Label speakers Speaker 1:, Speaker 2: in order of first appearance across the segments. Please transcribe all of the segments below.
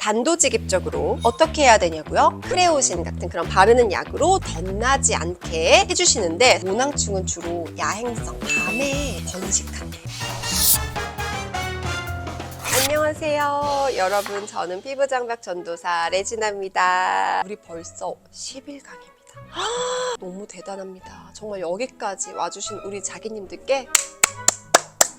Speaker 1: 단도직입적으로 어떻게 해야 되냐고요? 크레오신 같은 그런 바르는 약으로 덧나지 않게 해주시는데, 모낭충은 주로 야행성, 밤에 번식합니다. 안녕하세요 여러분, 저는 피부장벽 전도사 레지나입니다. 우리 벌써 10일강입니다. 너무 대단합니다. 정말 여기까지 와주신 우리 자기님들께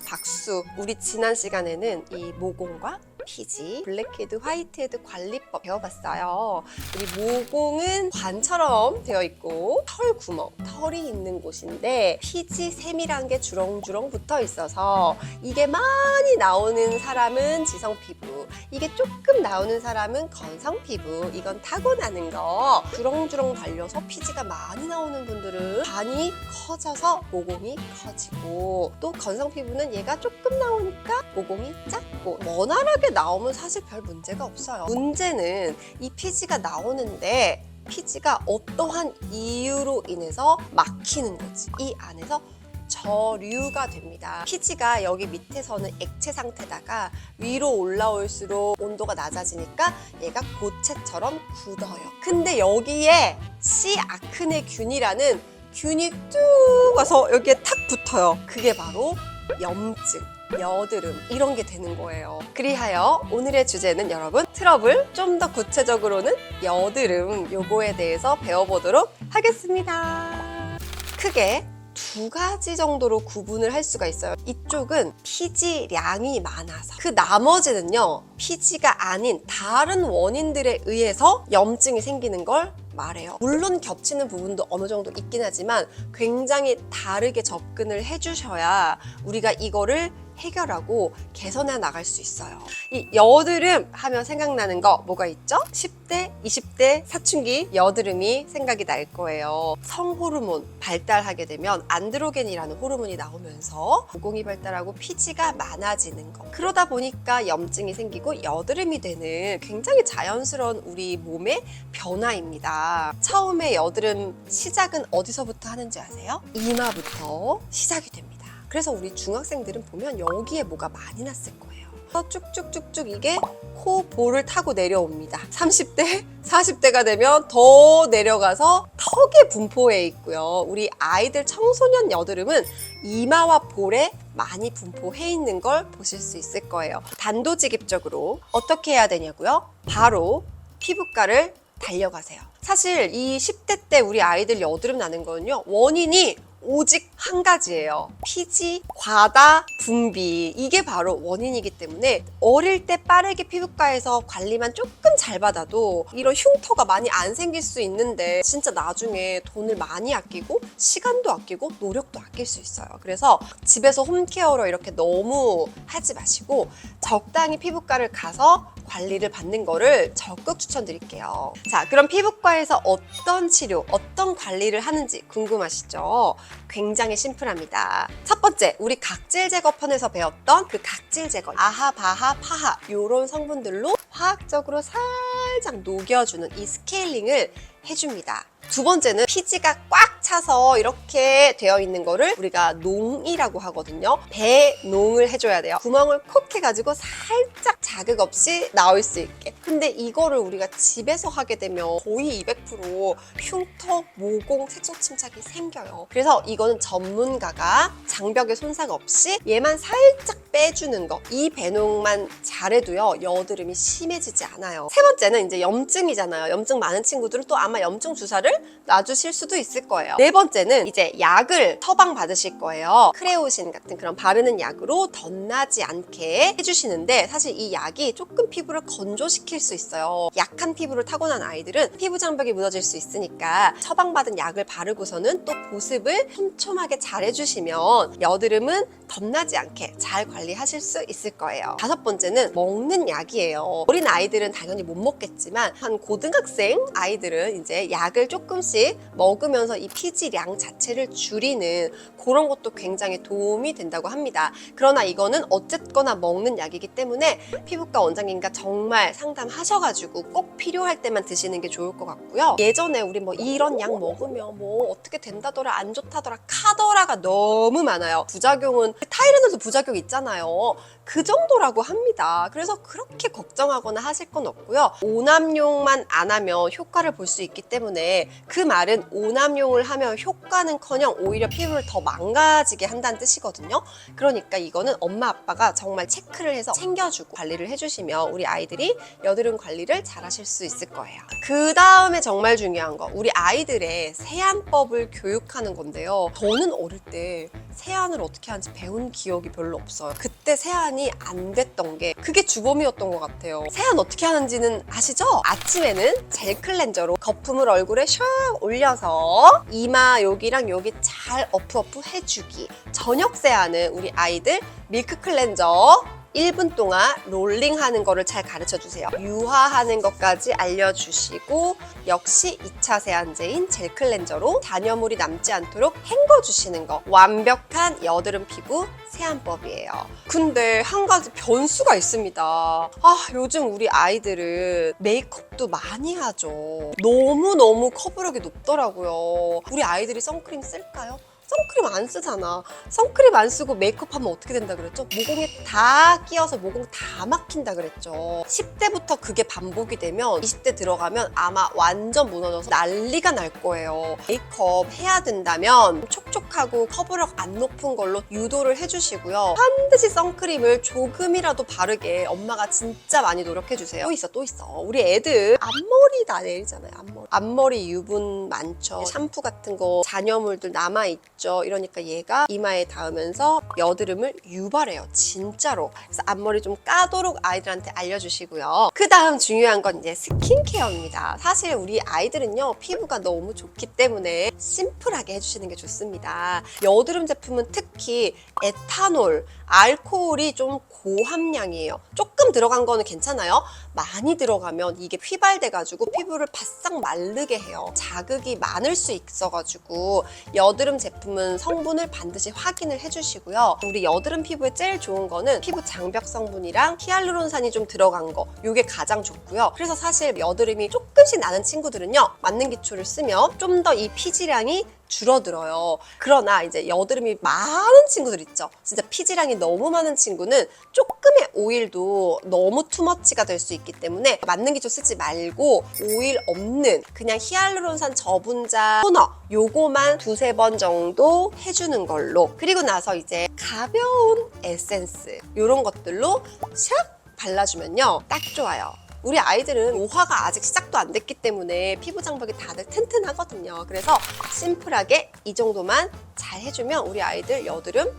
Speaker 1: 박수. 우리 지난 시간에는 이 모공과 피지, 블랙헤드, 화이트헤드 관리법 배워봤어요. 우리 모공은 관처럼 되어 있고 털 구멍, 털이 있는 곳인데 피지 세밀한 게 주렁주렁 붙어 있어서 이게 많이 나오는 사람은 지성 피부, 이게 조금 나오는 사람은 건성 피부. 이건 타고나는 거. 주렁주렁 달려서 피지가 많이 나오는 분들은 반이 커져서 모공이 커지고, 또 건성 피부는 얘가 조금 나오니까 모공이 작고, 원활하게 나오면 사실 별 문제가 없어요. 문제는 이 피지가 나오는데 피지가 어떠한 이유로 인해서 막히는 거지. 이 안에서 저류가 됩니다. 피지가 여기 밑에서는 액체 상태다가 위로 올라올수록 온도가 낮아지니까 얘가 고체처럼 굳어요. 근데 여기에 C 아크네균이라는 균이 쭉 와서 여기에 탁 붙어요. 그게 바로 염증, 여드름, 이런 게 되는 거예요. 그리하여 오늘의 주제는 여러분, 트러블, 좀 더 구체적으로는 여드름, 요거에 대해서 배워보도록 하겠습니다. 크게 두 가지 정도로 구분을 할 수가 있어요. 이쪽은 피지량이 많아서, 그 나머지는요, 피지가 아닌 다른 원인들에 의해서 염증이 생기는 걸 말해요. 물론 겹치는 부분도 어느 정도 있긴 하지만 굉장히 다르게 접근을 해주셔야 우리가 이거를 해결하고 개선해 나갈 수 있어요. 이 여드름 하면 생각나는 거 뭐가 있죠? 10대, 20대 사춘기 여드름이 생각이 날 거예요. 성호르몬 발달하게 되면 안드로겐이라는 호르몬이 나오면서 모공이 발달하고 피지가 많아지는 거. 그러다 보니까 염증이 생기고 여드름이 되는 굉장히 자연스러운 우리 몸의 변화입니다. 처음에 여드름 시작은 어디서부터 하는지 아세요? 이마부터 시작이 됩니다. 그래서 우리 중학생들은 보면 여기에 뭐가 많이 났을 거예요. 쭉쭉쭉쭉 이게 코 볼을 타고 내려옵니다. 30대, 40대가 되면 더 내려가서 턱에 분포해 있고요. 우리 아이들 청소년 여드름은 이마와 볼에 많이 분포해 있는 걸 보실 수 있을 거예요. 단도직입적으로 어떻게 해야 되냐고요? 바로 피부과를 달려가세요. 사실 이 10대 때 우리 아이들 여드름 나는 거는요, 원인이 오직 한 가지예요. 피지 과다 분비. 이게 바로 원인이기 때문에 어릴 때 빠르게 피부과에서 관리만 조금 잘 받아도 이런 흉터가 많이 안 생길 수 있는데, 진짜 나중에 돈을 많이 아끼고 시간도 아끼고 노력도 아낄 수 있어요. 그래서 집에서 홈케어로 이렇게 너무 하지 마시고 적당히 피부과를 가서 관리를 받는 거를 적극 추천드릴게요. 자, 그럼 피부과에서 어떤 치료, 어떤 관리를 하는지 궁금하시죠? 굉장히 심플합니다. 첫 번째, 우리 각질 제거편에서 배웠던 그 각질 제거, 아하, 바하, 파하, 이런 성분들로 화학적으로 살짝 녹여주는 이 스케일링을 해줍니다. 두 번째는 피지가 꽉 차서 이렇게 되어 있는 거를 우리가 농이라고 하거든요. 배농을 해줘야 돼요. 구멍을 콕 해가지고 살짝 자극 없이 나올 수 있게. 근데 이거를 우리가 집에서 하게 되면 거의 200% 흉터, 모공, 색소 침착이 생겨요. 그래서 이거는 전문가가 장벽에 손상 없이 얘만 살짝 빼주는 거, 이 배농만 잘해도요, 여드름이 심해지지 않아요. 세 번째는 이제 염증이잖아요. 염증 많은 친구들은 또 아마 염증 주사를 놔주실 수도 있을 거예요. 네 번째는 이제 약을 처방 받으실 거예요. 크레오신 같은 그런 바르는 약으로 덧나지 않게 해주시는데, 사실 이 약이 조금 피부를 건조시킬 수 있어요. 약한 피부를 타고난 아이들은 피부 장벽이 무너질 수 있으니까 처방받은 약을 바르고서는 또 보습을 촘촘하게 잘 해주시면 여드름은 덧나지 않게 잘 관리하실 수 있을 거예요. 다섯 번째는 먹는 약이에요. 어린 아이들은 당연히 못 먹겠죠. 있지만 한 고등학생 아이들은 이제 약을 조금씩 먹으면서 이 피지량 자체를 줄이는 그런 것도 굉장히 도움이 된다고 합니다. 그러나 이거는 어쨌거나 먹는 약이기 때문에 피부과 원장님과 정말 상담하셔가지고 꼭 필요할 때만 드시는 게 좋을 것 같고요. 예전에 우리 뭐 이런 약 먹으면 뭐 어떻게 된다더라, 안 좋다더라, 카더라가 너무 많아요. 부작용은 타이레놀도 부작용 있잖아요. 그 정도라고 합니다. 그래서 그렇게 걱정하거나 하실 건 없고요. 오남용만 안 하면 효과를 볼 수 있기 때문에 그 말은 오남용을 하면 효과는커녕 오히려 피부를 더 망가지게 한다는 뜻이거든요. 그러니까 이거는 엄마 아빠가 정말 체크를 해서 챙겨주고 관리를 해주시면 우리 아이들이 여드름 관리를 잘 하실 수 있을 거예요. 그 다음에 정말 중요한 거, 우리 아이들의 세안법을 교육하는 건데요. 저는 어릴 때 세안을 어떻게 하는지 배운 기억이 별로 없어요. 그때 세안이 안 됐던 게 그게 주범이었던 것 같아요. 세안 어떻게 하는지는 아시죠? 아침에는 젤 클렌저로 거품을 얼굴에 샥 올려서 이마 여기랑 여기 잘 어프어프 해주기. 저녁 세안은 우리 아이들 밀크 클렌저 1분 동안 롤링하는 거를 잘 가르쳐 주세요. 유화하는 것까지 알려주시고 역시 2차 세안제인 젤 클렌저로 잔여물이 남지 않도록 헹궈주시는 거. 완벽한 여드름 피부 세안법이에요. 근데 한 가지 변수가 있습니다. 요즘 우리 아이들은 메이크업도 많이 하죠. 너무너무 커버력이 높더라고요. 우리 아이들이 선크림 쓸까요? 선크림 안 쓰잖아. 선크림 안 쓰고 메이크업 하면 어떻게 된다 그랬죠? 모공에 다 끼어서 모공 다 막힌다 그랬죠. 10대부터 그게 반복이 되면 20대 들어가면 아마 완전 무너져서 난리가 날 거예요. 메이크업 해야 된다면 촉촉하고 커버력 안 높은 걸로 유도를 해주시고요. 반드시 선크림을 조금이라도 바르게 엄마가 진짜 많이 노력해주세요. 또 있어. 우리 애들 앞머리 다 내리잖아요. 앞머리 유분 많죠. 샴푸 같은 거 잔여물들 남아있죠. 이러니까 얘가 이마에 닿으면서 여드름을 유발해요. 진짜로. 그래서 앞머리 좀 까도록 아이들한테 알려주시고요. 그 다음 중요한 건 이제 스킨케어입니다. 사실 우리 아이들은요, 피부가 너무 좋기 때문에 심플하게 해주시는 게 좋습니다. 여드름 제품은 특히 에탄올, 알코올이 좀 고함량이에요. 조금 들어간 거는 괜찮아요. 많이 들어가면 이게 휘발돼가지고 피부를 바싹 마르게 해요. 자극이 많을 수 있어가지고 여드름 제품은 성분을 반드시 확인을 해주시고요. 우리 여드름 피부에 제일 좋은 거는 피부 장벽 성분이랑 히알루론산이 좀 들어간 거, 이게 가장 좋고요. 그래서 사실 여드름이 조금씩 나는 친구들은요, 맞는 기초를 쓰면 좀 더 이 피지량이 줄어들어요. 그러나 이제 여드름이 많은 친구들 있죠. 진짜 피지량이 너무 많은 친구는 조금의 오일도 너무 투머치가 될 수 있기 때문에 맞는 기초 쓰지 말고 오일 없는 그냥 히알루론산 저분자 토너 요거만 2-3번 정도 해주는 걸로, 그리고 나서 이제 가벼운 에센스 이런 것들로 샥 발라주면요 딱 좋아요. 우리 아이들은 노화가 아직 시작도 안 됐기 때문에 피부 장벽이 다들 튼튼하거든요. 그래서 심플하게 이 정도만 잘 해주면 우리 아이들 여드름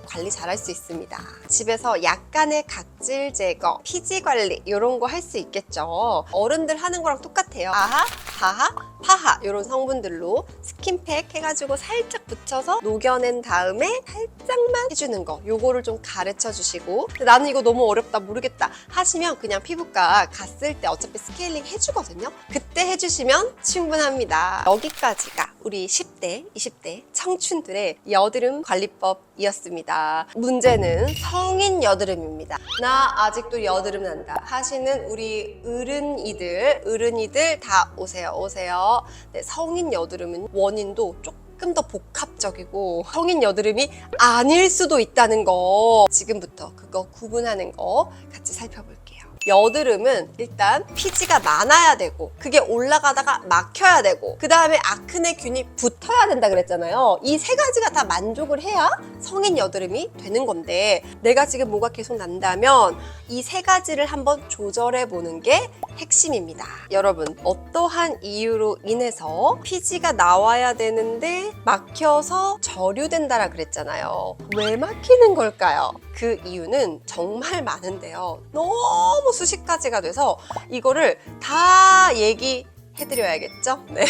Speaker 1: 관리 잘할 수 있습니다. 집에서 약간의 각질 제거, 피지 관리 이런 거 할 수 있겠죠. 어른들 하는 거랑 똑같아요. 아하, 하하, 파하 이런 성분들로 스킨팩 해가지고 살짝 붙여서 녹여낸 다음에 살짝만 해주는 거, 요거를 좀 가르쳐 주시고, 나는 이거 너무 어렵다 모르겠다 하시면 그냥 피부과 갔을 때 어차피 스케일링 해주거든요. 그때 해주시면 충분합니다. 여기까지가 우리 10대, 20대 청춘들의 여드름 관리법이었습니다. 문제는 성인 여드름입니다. 나 아직도 여드름 난다 하시는 우리 어른이들 다 오세요. 네, 성인 여드름은 원인도 조금 더 복합적이고 성인 여드름이 아닐 수도 있다는 거, 지금부터 그거 구분하는 거 같이 살펴볼게요. 여드름은 일단 피지가 많아야 되고 그게 올라가다가 막혀야 되고 그 다음에 아크네균이 붙어야 된다 그랬잖아요. 이 3가지가 다 만족을 해야 성인 여드름이 되는 건데, 내가 지금 뭐가 계속 난다면 이 3가지를 한번 조절해 보는 게 핵심입니다. 여러분, 어떠한 이유로 인해서 피지가 나와야 되는데 막혀서 저류된다라 그랬잖아요. 왜 막히는 걸까요? 그 이유는 정말 많은데요. 너무 수십 가지가 돼서 이거를 다 얘기해드려야겠죠? 네.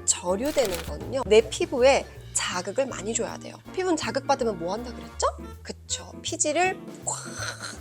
Speaker 1: 저류되는 거는요, 내 피부에 자극을 많이 줘야 돼요. 피부는 자극받으면 뭐 한다 그랬죠? 그쵸. 피지를 꽉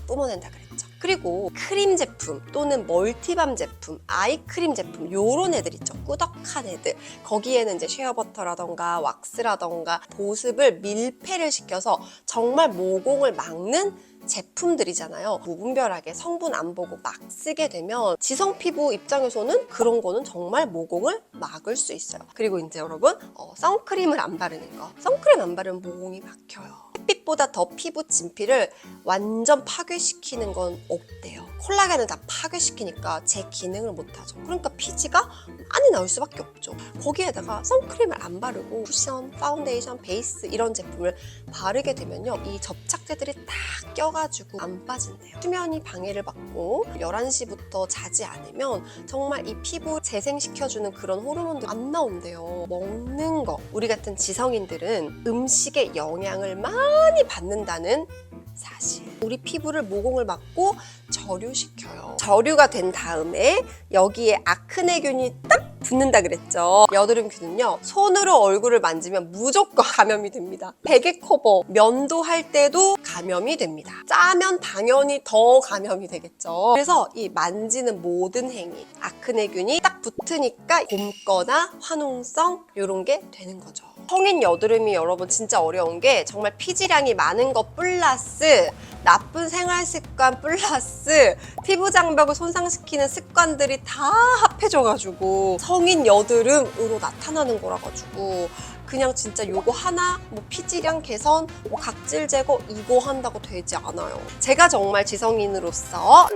Speaker 1: 뿜어낸다 그랬죠. 그리고 크림 제품 또는 멀티밤 제품, 아이크림 제품 요런 애들 있죠. 꾸덕한 애들. 거기에는 이제 쉐어버터라던가 왁스라던가 보습을 밀폐를 시켜서 정말 모공을 막는 제품들이잖아요. 무분별하게 성분 안 보고 막 쓰게 되면 지성 피부 입장에서는 그런 거는 정말 모공을 막을 수 있어요. 그리고 이제 여러분 선크림을 안 바르는 거. 선크림 안 바르면 모공이 막혀요. 햇빛보다 더 피부 진피를 완전 파괴시키는 건 없대요. 콜라겐을 다 파괴시키니까 제 기능을 못하죠. 그러니까 피지가 많이 나올 수밖에 없죠. 거기에다가 선크림을 안 바르고 쿠션, 파운데이션, 베이스 이런 제품을 바르게 되면요. 이 접착제들이 다 껴가지고 안 빠진대요. 수면이 방해를 받고 11시부터 자지 않으면 정말 이 피부 재생시켜주는 그런 호르몬들 안 나온대요. 먹는 거. 우리 같은 지성인들은 음식의 영향을 많이 받는다는 사실. 우리 피부를 모공을 막고 절유시켜요. 절유가 된 다음에 여기에 아크네균이 딱 붙는다 그랬죠. 여드름균은요, 손으로 얼굴을 만지면 무조건 감염이 됩니다. 베개 커버, 면도할 때도 감염이 됩니다. 짜면 당연히 더 감염이 되겠죠. 그래서 이 만지는 모든 행위, 아크네균이 딱 붙으니까 곰거나 화농성 이런 게 되는 거죠. 성인 여드름이 여러분 진짜 어려운 게 정말 피지량이 많은 것 플러스 나쁜 생활 습관 플러스 피부 장벽을 손상시키는 습관들이 다 합해져가지고 성인 여드름으로 나타나는 거라 가지고 그냥 진짜 요거 하나 뭐 피지량 개선, 뭐 각질 제거 이거 한다고 되지 않아요. 제가 정말 지성인으로서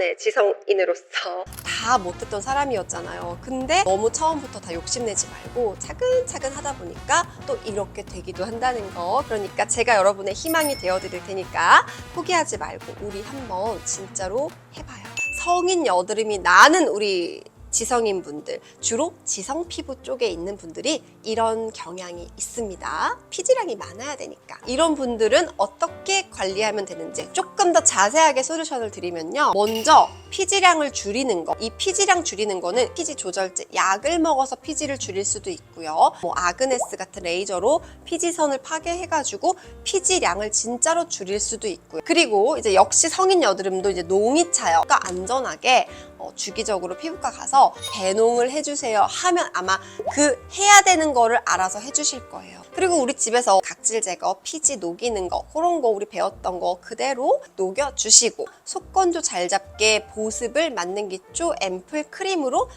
Speaker 1: 다 못했던 사람이었잖아요. 근데 너무 처음부터 다 욕심내지 말고 차근차근 하다 보니까 또 이렇게 되기도 한다는 거. 그러니까 제가 여러분의 희망이 되어드릴 테니까 포기하지 말고 우리 한번 진짜로 해봐요. 성인 여드름이 나는 우리 지성인 분들, 주로 지성 피부 쪽에 있는 분들이 이런 경향이 있습니다. 피지량이 많아야 되니까. 이런 분들은 어떻게 관리하면 되는지 조금 더 자세하게 솔루션을 드리면요. 먼저 피지량을 줄이는 거. 이 피지량 줄이는 거는 피지 조절제, 약을 먹어서 피지를 줄일 수도 있고요. 뭐 아그네스 같은 레이저로 피지선을 파괴해가지고 피지량을 진짜로 줄일 수도 있고요. 그리고 이제 역시 성인 여드름도 이제 농이 차요. 그러니까 안전하게 주기적으로 피부과 가서 배농을 해주세요 하면 아마 그 해야 되는 거를 알아서 해주실 거예요. 그리고 우리 집에서 각질 제거, 피지 녹이는 거 그런 거 우리 배웠던 거 그대로 녹여주시고 속건조 잘 잡게 보습을 맞는 기초 앰플 크림으로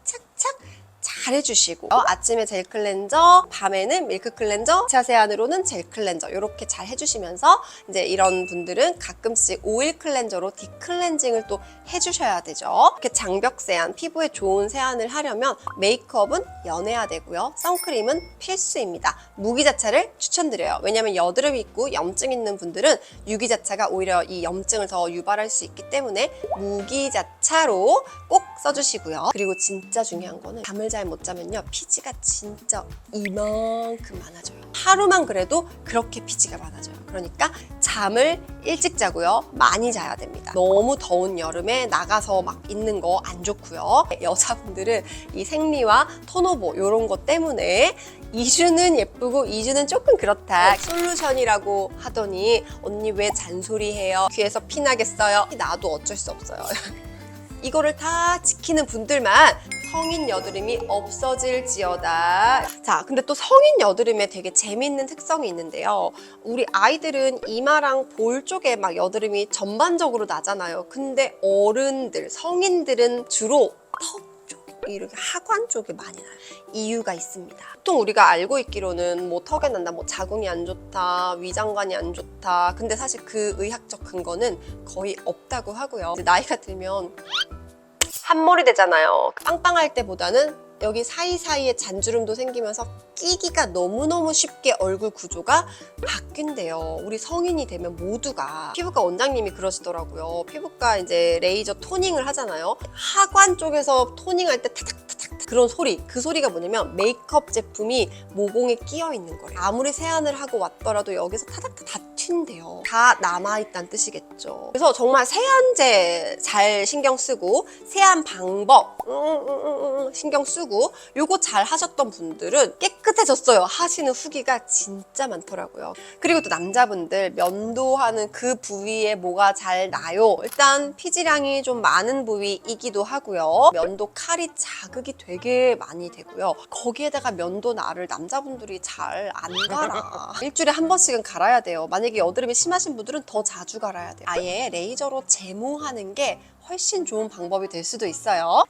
Speaker 1: 착착착 잘 해주시고 아침에 젤 클렌저, 밤에는 밀크 클렌저, 자세안으로는 젤 클렌저 이렇게 잘 해주시면서 이제 이런 분들은 가끔씩 오일 클렌저로 딥클렌징을 또 해주셔야 되죠. 이렇게 장벽 세안, 피부에 좋은 세안을 하려면 메이크업은 연해야 되고요. 선크림은 필수입니다. 무기자차를 추천드려요. 왜냐면 여드름 있고 염증 있는 분들은 유기자차가 오히려 이 염증을 더 유발할 수 있기 때문에 무기자차로 꼭 써주시고요. 그리고 진짜 중요한 거는 잠을 잘 못 자면요. 피지가 진짜 이만큼 많아져요. 하루만 그래도 그렇게 피지가 많아져요. 그러니까 잠을 일찍 자고요. 많이 자야 됩니다. 너무 더운 여름에 나가서 막 있는 거 안 좋고요. 여자분들은 이 생리와 턴오버 이런 것 때문에 2주는 예쁘고 2주는 조금 그렇다. 솔루션이라고 하더니 언니 왜 잔소리해요? 귀에서 피 나겠어요? 나도 어쩔 수 없어요. 이거를 다 지키는 분들만 성인 여드름이 없어질지어다. 자, 근데 또 성인 여드름에 되게 재미있는 특성이 있는데요. 우리 아이들은 이마랑 볼 쪽에 막 여드름이 전반적으로 나잖아요. 근데 어른들, 성인들은 주로 턱 이렇게 하관 쪽에 많이 나요. 이유가 있습니다. 보통 우리가 알고 있기로는 뭐 턱에 난다, 뭐 자궁이 안 좋다, 위장관이 안 좋다. 근데 사실 그 의학적 근거는 거의 없다고 하고요. 이제 나이가 들면 한머리 되잖아요. 빵빵할 때보다는 여기 사이사이에 잔주름도 생기면서 끼기가 너무너무 쉽게 얼굴 구조가 바뀐대요. 우리 성인이 되면 모두가. 피부과 원장님이 그러시더라고요. 피부과 이제 레이저 토닝을 하잖아요. 하관 쪽에서 토닝할 때 타닥타닥 그런 소리, 그 소리가 뭐냐면 메이크업 제품이 모공에 끼어 있는 거예요. 아무리 세안을 하고 왔더라도 여기서 타닥타닥 다 튄대요. 다 남아있다는 뜻이겠죠. 그래서 정말 세안제 잘 신경 쓰고 세안 방법 신경 쓰고 요거 잘 하셨던 분들은 깨끗해졌어요 하시는 후기가 진짜 많더라고요. 그리고 또 남자분들 면도하는 그 부위에 뭐가 잘 나요? 일단 피지량이 좀 많은 부위이기도 하고요. 면도 칼이 자극이 되게 많이 되고요. 거기에다가 면도 날을 남자분들이 잘 안 갈아. 일주일에 한 번씩은 갈아야 돼요. 만약에 여드름이 심하신 분들은 더 자주 갈아야 돼요. 아예 레이저로 제모하는 게 훨씬 좋은 방법이 될 수도 있어요.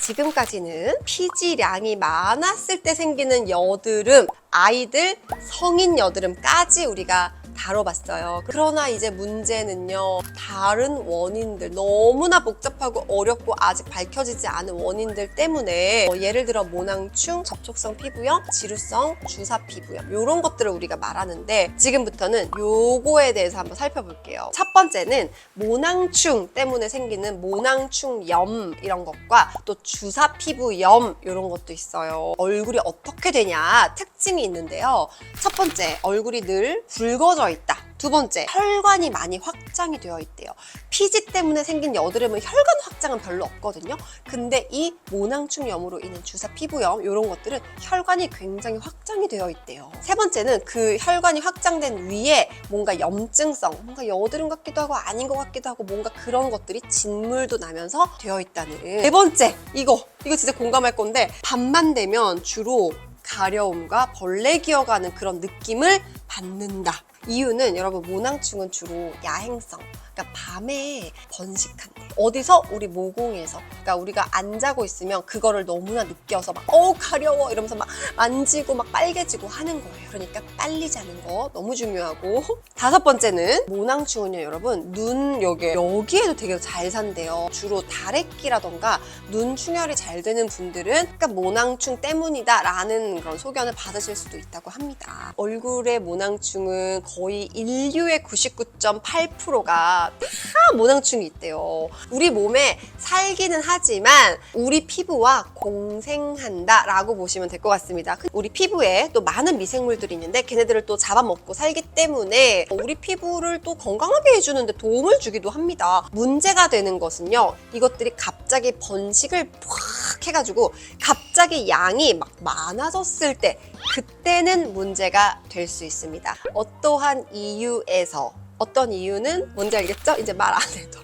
Speaker 1: 지금까지는 피지량이 많았을 때 생기는 여드름, 아이들 성인 여드름까지 우리가 다뤄봤어요. 그러나 이제 문제는요, 다른 원인들, 너무나 복잡하고 어렵고 아직 밝혀지지 않은 원인들 때문에 예를 들어 모낭충, 접촉성 피부염, 지루성 주사 피부염 이런 것들을 우리가 말하는데 지금부터는 요거에 대해서 한번 살펴볼게요. 첫 번째는 모낭충 때문에 생기는 모낭충염 이런 것과 또 주사 피부염 이런 것도 있어요. 얼굴이 어떻게 되냐 특징이 있는데요. 첫 번째, 얼굴이 늘 붉어져 있다. 두 번째, 혈관이 많이 확장이 되어 있대요. 피지 때문에 생긴 여드름은 혈관 확장은 별로 없거든요. 근데 이 모낭충염으로 인한 주사 피부염 이런 것들은 혈관이 굉장히 확장이 되어 있대요. 세 번째는 그 혈관이 확장된 위에 뭔가 염증성, 뭔가 여드름 같기도 하고 아닌 것 같기도 하고 뭔가 그런 것들이 진물도 나면서 되어 있다는. 네 번째, 이거 진짜 공감할 건데 밤만 되면 주로 가려움과 벌레 기어가는 그런 느낌을 받는다. 이유는 여러분 모낭충은 주로 야행성, 그러니까 밤에 번식한대. 어디서? 우리 모공에서. 그러니까 우리가 안 자고 있으면 그거를 너무나 느껴서 막 가려워 이러면서 막 만지고 막 빨개지고 하는 거예요. 그러니까 빨리 자는 거 너무 중요하고. 다섯 번째는 모낭충은요 여러분 눈 여기에도 되게 잘 산대요. 주로 다래끼라던가 눈 충혈이 잘 되는 분들은 그러니까 모낭충 때문이다 라는 그런 소견을 받으실 수도 있다고 합니다. 얼굴의 모낭충은 거의 인류의 99.8%가 다 모낭충이 있대요. 우리 몸에 살기는 하지만 우리 피부와 공생한다 라고 보시면 될 것 같습니다. 우리 피부에 또 많은 미생물들이 있는데 걔네들을 또 잡아먹고 살기 때문에 우리 피부를 또 건강하게 해주는데 도움을 주기도 합니다. 문제가 되는 것은요, 이것들이 갑자기 번식을 팍 해가지고 갑자기 양이 막 많아졌을 때 그때는 문제가 될 수 있습니다. 어떠한 이유에서, 어떤 이유는 뭔지 알겠죠? 이제 말 안 해도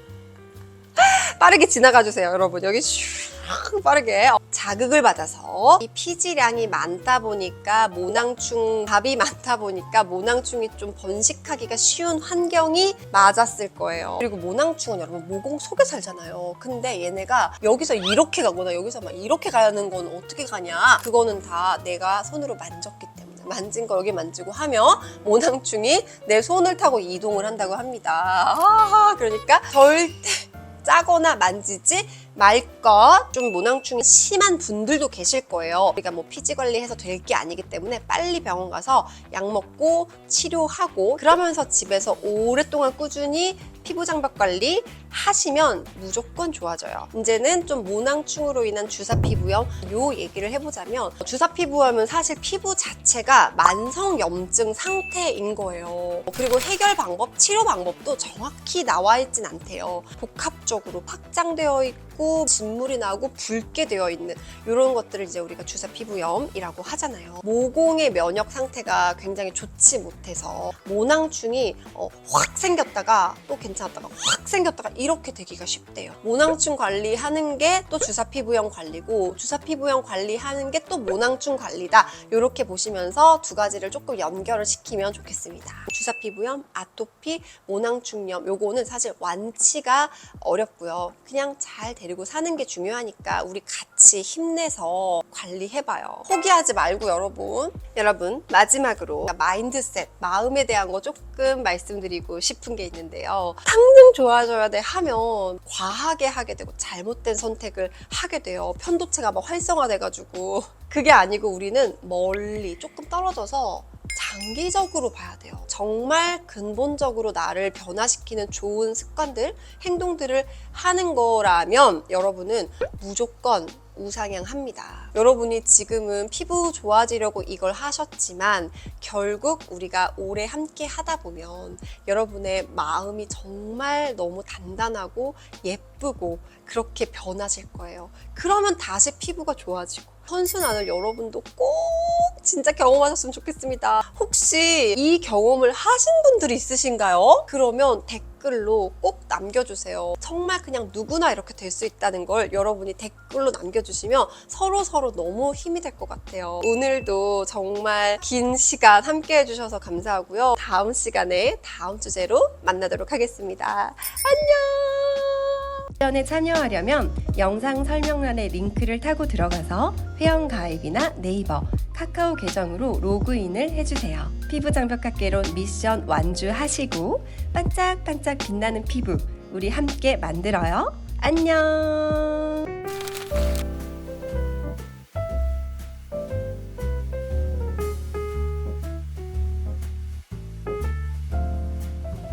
Speaker 1: 빠르게 지나가 주세요 여러분. 여기 슉 빠르게 자극을 받아서 이 피지량이 많다 보니까 밥이 많다 보니까 모낭충이 좀 번식하기가 쉬운 환경이 맞았을 거예요. 그리고 모낭충은 여러분 모공 속에 살잖아요. 근데 얘네가 여기서 이렇게 가거나 여기서 막 이렇게 가는 건 어떻게 가냐, 그거는 다 내가 손으로 만졌기 때문에. 만진 거 여기 만지고 하면 모낭충이 내 손을 타고 이동을 한다고 합니다. 그러니까 절대 짜거나 만지지 말 것. 좀 모낭충이 심한 분들도 계실 거예요. 우리가 뭐 피지 관리해서 될 게 아니기 때문에 빨리 병원 가서 약 먹고 치료하고 그러면서 집에서 오랫동안 꾸준히 피부 장벽 관리 하시면 무조건 좋아져요. 이제는 좀 모낭충으로 인한 주사 피부염 요 얘기를 해보자면, 주사 피부염은 사실 피부 자체가 만성 염증 상태인 거예요. 그리고 해결 방법, 치료 방법도 정확히 나와 있진 않대요. 복합적으로 확장되어 있고 진물이 나고 붉게 되어 있는 이런 것들을 이제 우리가 주사 피부염이라고 하잖아요. 모공의 면역 상태가 굉장히 좋지 못해서 모낭충이 확 생겼다가 또 괜찮았다가 확 생겼다가 이렇게 되기가 쉽대요. 모낭충 관리하는 게 또 주사 피부염 관리고 주사 피부염 관리하는 게 또 모낭충 관리다. 이렇게 보시면서 두 가지를 조금 연결을 시키면 좋겠습니다. 주사 피부염, 아토피, 모낭충염 요거는 사실 완치가 어렵고요. 그냥 잘 데리고 사는 게 중요하니까 우리 같이 힘내서 관리해봐요. 포기하지 말고 여러분 마지막으로 마인드셋, 마음에 대한 거 조금 말씀드리고 싶은 게 있는데요. 당장 좋아져야 돼 하면 과하게 하게 되고 잘못된 선택을 하게 돼요. 편도체가 막 활성화돼가지고. 그게 아니고 우리는 멀리 조금 떨어져서 장기적으로 봐야 돼요. 정말 근본적으로 나를 변화시키는 좋은 습관들, 행동들을 하는 거라면 여러분은 무조건 우상향합니다. 여러분이 지금은 피부 좋아지려고 이걸 하셨지만 결국 우리가 오래 함께 하다 보면 여러분의 마음이 정말 너무 단단하고 예쁘고 그렇게 변하실 거예요. 그러면 다시 피부가 좋아지고 선순환을 여러분도 꼭 진짜 경험하셨으면 좋겠습니다. 혹시 이 경험을 하신 분들이 있으신가요? 그러면 댓글로 꼭 남겨주세요. 정말 그냥 누구나 이렇게 될 수 있다는 걸 여러분이 댓글로 남겨주시면 서로 너무 힘이 될 것 같아요. 오늘도 정말 긴 시간 함께 해주셔서 감사하고요. 다음 시간에 다음 주제로 만나도록 하겠습니다. 안녕!
Speaker 2: 회원에 참여하려면 영상 설명란에 링크를 타고 들어가서 회원 가입이나 네이버, 카카오 계정으로 로그인을 해주세요. 피부장벽학개론 미션 완주하시고 반짝반짝 빛나는 피부 우리 함께 만들어요. 안녕!